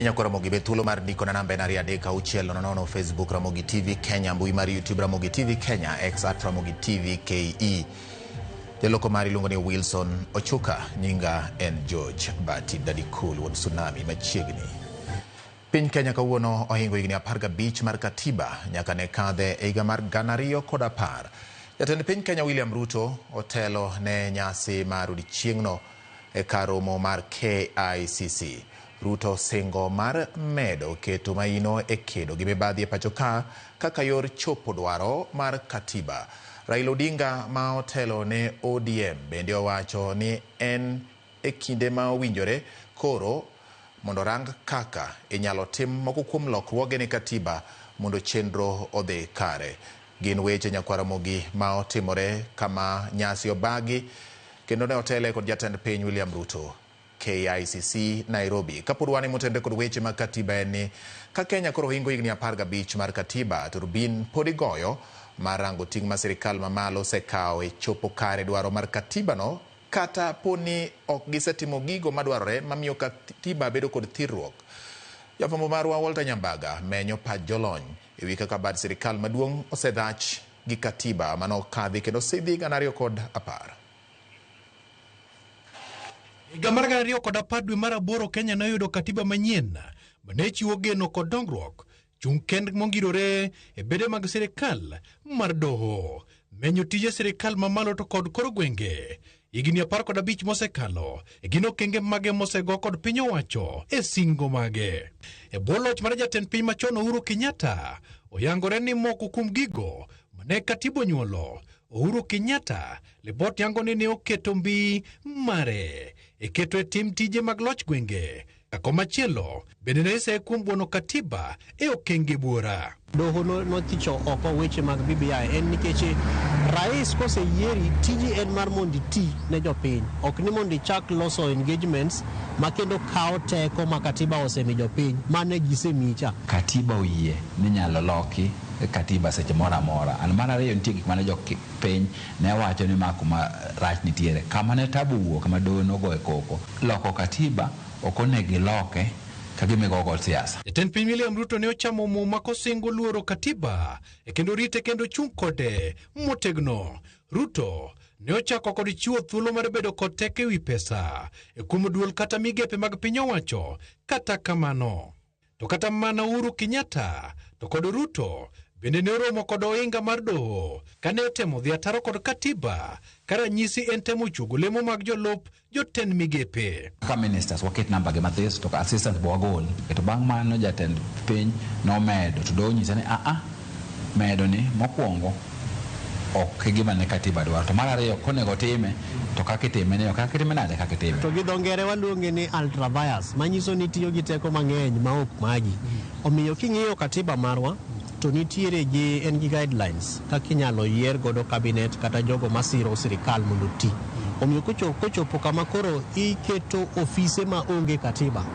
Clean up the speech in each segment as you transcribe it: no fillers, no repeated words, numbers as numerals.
Nyakora Ramogi Bethulo mar ndiko na namba en 3 Facebook Ramogi TV Kenya, mbui mar YouTube Ramogi TV Kenya, X @Ramogi TV KE. Jaloko mari iluongo ni Wilson Ochuka, nyinga en George Bati Dadikul wod tsunami machiegni. Piny Kenya kawuono ohingo higni 15 mar katiba nyaka ne kadhe e higa mar 2010. Jatend piny Kenya William Ruto otelo ne nyasi mar odiechieng'no e kar romo mar KICC. Ruto singo mar medo keto maino e kedo gi mibadhi e pacho ka kaka yor chopo dwaro mar katiba. Raila Odinga ma otelo ne ODM bende owacho ni en e kinde ma owinjore koro mondo rang kaka inyalo tim moko kuom lokruoge ne katiba mondo chenro odhi kare. Gin weche Nyakwara Ramogi ma otimore kama nyasi obagi kendo ne otele kod jatend piny William Ruto KICC Nairobi. Kapurwani motende kod weche mag katiba en ni ka Kenya koro hingo higni 15 mar katiba, turbin podigoyo mar rango ting' ma sirikal mamalo sekao e chopo kare dwaro mar katiba no, kata poni ok gisetimo gigo madwarore mamiyo katiba bedo kod thirruok. Jafwambo marwa Walter Nyambaga menyo pach jolony e wi kaka bad sirikal maduong' osedhach gi katiba manokadhi kendo sidhi 2010. Higa mar 2010 dwe mar 8 Kenya noyudo katiba manyien mane chiwo geno kod dongruok chung' kend mongirore e bede mag sirikal mar doho, menyo tije sirikal mamalo to kod kor gwenge. Higni 15 mosekalo gin okenge mage mosego kod piny owacho e singo mage. E bwo loch mar jatend piny machon Uhuru Kenyatta oyangore ni moko kuom gigo mane katiba nyuolo. Uhuru Kenyatta libot yango ni ne oketo mbi mare e keto e tim tije mag loch gwenge. Kako machielo bende ne ise kuom buono katiba e okenge buora. Doho nothicho oko weche mag BBI en nikech rais koseyieri tiji en mar mondi ti ne jopiny, ok ni mondi chak loso engagements makendo kao teko ma katiba osemi jopiny mane gisemicha. Katiba oyie ni nyalo loki katiba seche mora mora. An mar ariyo nitie gik mane jopiny ne wacho ni mako ma rach nitiere. Kama ne tabu wuok kama doho nogoye koko. Loko katiba okonegi loke kagimego kod siasa. Jatend piny William Ruto ne ochamo muma kosingo luoro katiba e kendo rite kendo chung' kode motegno. Ruto ne ochako kod chiwo thuolo mar bedo kod teke wi pesa e kuom duol kata migepe mag piny owacho. Kata kamano to kata mana Uhuru Kenyatta to kod Ruto bende ne oromo kod ohinga mar doho kane otemo dhi ataro kod katiba karanyisi en temo chugo lemo mag jolop jotend migepe. Ka ministers waket namba gi mathis to assistant bwagol to bang' mano jatend piny nomedo to doho nyisa ni medo ni mokwongo ok gima ne katiba dwaro, to mar ariyo konego time to kaka itime ne kaka itime nade kaka itime. To gi dho ngere waluonge ni ultra vires manyiso ni tiyo gi teko mang'eny ma ok magi. Omiyo king'iyo katiba marwa to nitiere en gi guidelines kaka inyalo yier godo cabinet kata jogo masiro sirikal mondo ti. Omiyo kochopo kama koro iketo ofise ma onge katiba,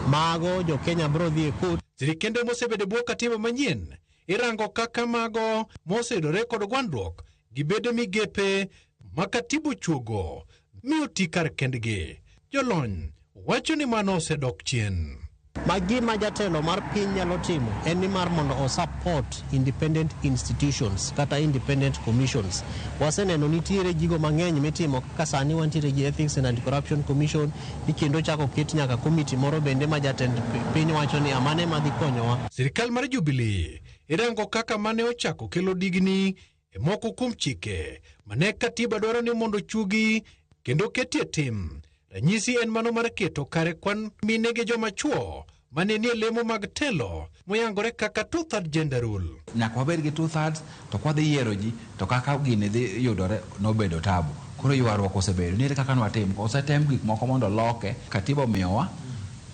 mago jo Kenya bro dhi e court. Sirikende mosebedo bwo katiba manyien irango kaka mago mosedore kod gwandruok gi bede migepe ma katiba chuogo miyo ti kar kendgi. Jolony wacho ni mano osedok chien. Magima jatelo mar piny nyalo timo en ni mar mondo o support independent institutions kata independent commissions. Waseneno nitiere gigo mang'eny mitimo kaka sani wantiere gi Ethics and Anti-Corruption Commission, ikendo chako ket nyaka committee moro bende ma jatend piny wacho ni amane madhi konyowa. Sirikal mar Jubilee irango kaka mane ochako kelo digni e moko kuom chike mane katiba dwaro ni mondo chugi kendo ketie tim. Ranyisi en mano mar keto kare kwan mine gi joma chuo mane nie lemo mag telo moyangore kaka 2/3 gender rule. Nyaka wabed gi 2/3 to kwa dhi yiero ji to kaka gini dhi yudore nobedo tabu. Koro ywaruok osebedo nire kaka nwatim osetem gik moko mondo loke katiba omiyowa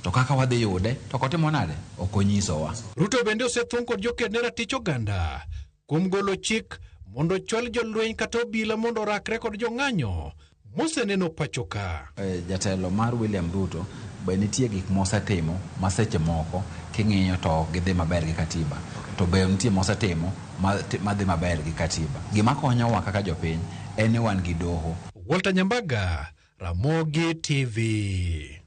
to kaka wadhi yude to kotimo nade okonyisowa. Ruto bende osethung kod joked ne ratich oganda kuom golo chik mondo chwal jolweny kata obila mondo rakre kod jong'anyo moseneno pacho ka. Jatelo mar William Ruto be nitie gik mosetimo maseche moko king'iyo to gidhi maber gi katiba, to be nitie mosetimo madhi maber gi katiba. Gima konyowa kaka jopiny en ni wan gi doho. Walter Nyambaga, Ramogi TV.